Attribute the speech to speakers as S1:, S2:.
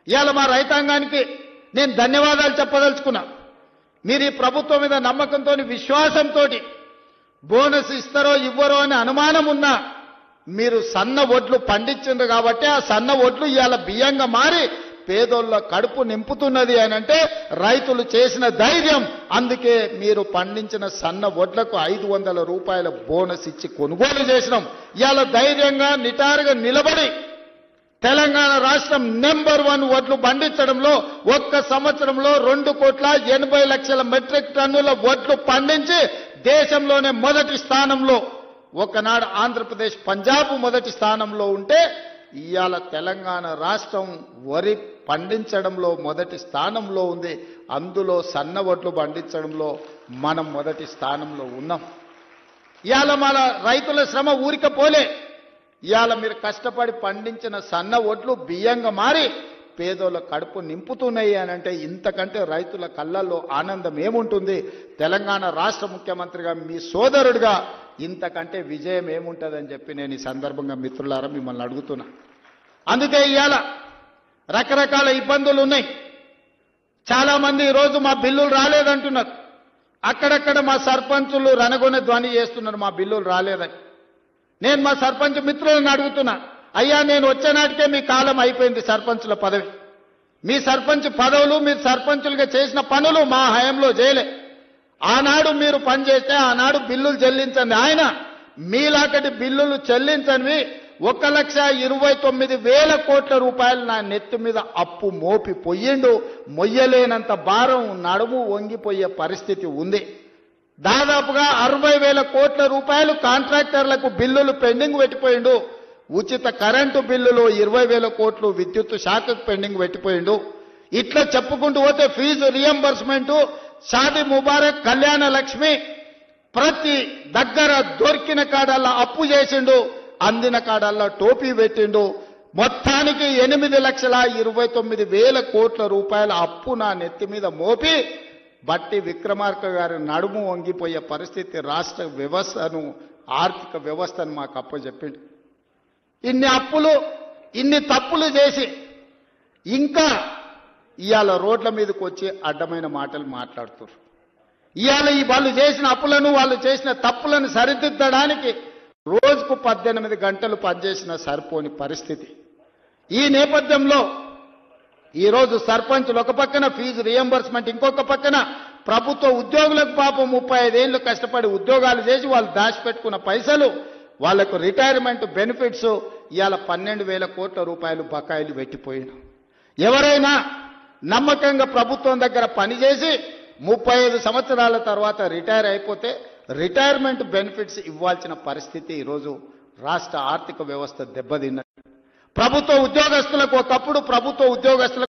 S1: ఇవాళ మా రైతాంగానికి నేను ధన్యవాదాలు చెప్పదలుచుకున్నా. మీరు ఈ ప్రభుత్వం మీద నమ్మకంతో విశ్వాసంతో బోనస్ ఇస్తారో ఇవ్వరో అనే అనుమానం ఉన్నా మీరు సన్న ఒడ్లు పండించిండ్రు కాబట్టి ఆ సన్న ఒడ్లు ఇవాళ బియ్యంగా మారి పేదోళ్ళ కడుపు నింపుతున్నది అని అంటే రైతులు చేసిన ధైర్యం. అందుకే మీరు పండించిన సన్న ఒడ్లకు 500 రూపాయల బోనస్ ఇచ్చి కొనుగోలు చేసినాం. ఇవాళ ధైర్యంగా నిటారుగా నిలబడి తెలంగాణ రాష్ట్రం నెంబర్ 1 వడ్లు పండించడంలో ఒక్క సంవత్సరంలో 2,80,00,000 మెట్రిక్ టన్నుల వడ్లు పండించి దేశంలోనే మొదటి స్థానంలో, ఒకనాడు ఆంధ్రప్రదేశ్ పంజాబ్ మొదటి స్థానంలో ఉంటే ఇవాళ తెలంగాణ రాష్ట్రం వరి పండించడంలో మొదటి స్థానంలో ఉంది. అందులో సన్న వడ్లు పండించడంలో మనం మొదటి స్థానంలో ఉన్నాం. ఇవాళ మన రైతుల శ్రమ ఊరిక పోలే. ఇవాళ మీరు కష్టపడి పండించిన సన్న ఒడ్లు బియ్యంగా మారి పేదోళ్ళ కడుపు నింపుతున్నాయి అని అంటే ఇంతకంటే రైతుల కళ్ళల్లో ఆనందం ఏముంటుంది? తెలంగాణ రాష్ట్ర ముఖ్యమంత్రిగా మీ సోదరుడిగా ఇంతకంటే విజయం ఏముంటుందని చెప్పి నేను ఈ సందర్భంగా మిత్రులారా మిమ్మల్ని అడుగుతున్నా. అందుకే ఇవాళ రకరకాల ఇబ్బందులు ఉన్నాయి. చాలా మంది ఈరోజు మా బిల్లులు రాలేదంటున్నారు. అక్కడక్కడ మా సర్పంచులు రణగొనే ధ్వని చేస్తున్నారు మా బిల్లులు రాలేదని. నేను మా సర్పంచ్ మిత్రులను అడుగుతున్నా, అయ్యా నేను వచ్చే నాటికే మీ కాలం అయిపోయింది సర్పంచుల పదవి. మీ సర్పంచ్ పదవులు మీరు సర్పంచులుగా చేసిన పనులు మా హయాంలో చేయలే. ఆనాడు మీరు పనిచేస్తే ఆనాడు బిల్లులు చెల్లించండి. ఆయన మీలాంటి బిల్లులు చెల్లించనివి 1,29,000 కోట్ల రూపాయలు నా నెత్తి మీద అప్పు మోపి పొయ్యిండు. మొయ్యలేనంత భారం నడుము వంగిపోయే పరిస్థితి ఉంది. దాదాపుగా 60,000 కోట్ల రూపాయలు కాంట్రాక్టర్లకు బిల్లులు పెండింగ్ పెట్టిపోయిండు. ఉచిత కరెంటు బిల్లులు 20,000 కోట్లు విద్యుత్ శాఖకు పెండింగ్ పెట్టిపోయిండు. ఇట్లా చెప్పుకుంటూ పోతే ఫీజు రియంబర్స్మెంట్, షాదీ ముబారక్, కళ్యాణ లక్ష్మి ప్రతి దగ్గర దొరికిన కాడల్లా అప్పు చేసిండు, అందిన కాడల్లా టోపీ పెట్టిండు. మొత్తానికి 8,29,000 కోట్ల రూపాయల అప్పు నా నెత్తి మీద మోపి బట్టి విక్రమార్క గారి నడుము వంగిపోయే పరిస్థితి రాష్ట్ర వ్యవస్థను, ఆర్థిక వ్యవస్థను మాకు అప్పచెప్పిండు. ఇన్ని అప్పులు, ఇన్ని తప్పులు చేసి ఇంకా ఇవాళ రోడ్ల మీదకి వచ్చి అడ్డమైన మాటలు మాట్లాడుతున్నారు. ఇవాళ ఈ వాళ్ళు చేసిన అప్పులను, వాళ్ళు చేసిన తప్పులను సరిదిద్దడానికి రోజుకు 18 గంటలు పనిచేసిన సరిపోని పరిస్థితి. ఈ నేపథ్యంలో ఈరోజు సర్పంచులు ఒక పక్కన ఫీజు రియంబర్స్మెంట్, ఇంకొక పక్కన ప్రభుత్వ ఉద్యోగులకు పాపం 35 ఏళ్లు కష్టపడి ఉద్యోగాలు చేసి వాళ్ళు దాచిపెట్టుకున్న పైసలు, వాళ్లకు రిటైర్మెంట్ బెనిఫిట్స్ ఇవాళ 12,000 కోట్ల రూపాయలు బకాయిలు పెట్టిపోయినాం. ఎవరైనా నమ్మకంగా ప్రభుత్వం దగ్గర పనిచేసి 35 సంవత్సరాల తర్వాత రిటైర్ అయిపోతే రిటైర్మెంట్ బెనిఫిట్స్ ఇవ్వాల్సిన పరిస్థితి ఈరోజు రాష్ట్ర ఆర్థిక వ్యవస్థ దెబ్బతిన్నది. ప్రభుత్వ ఉద్యోగస్తులకు ఒకప్పుడు ప్రభుత్వ ఉద్యోగస్తులకు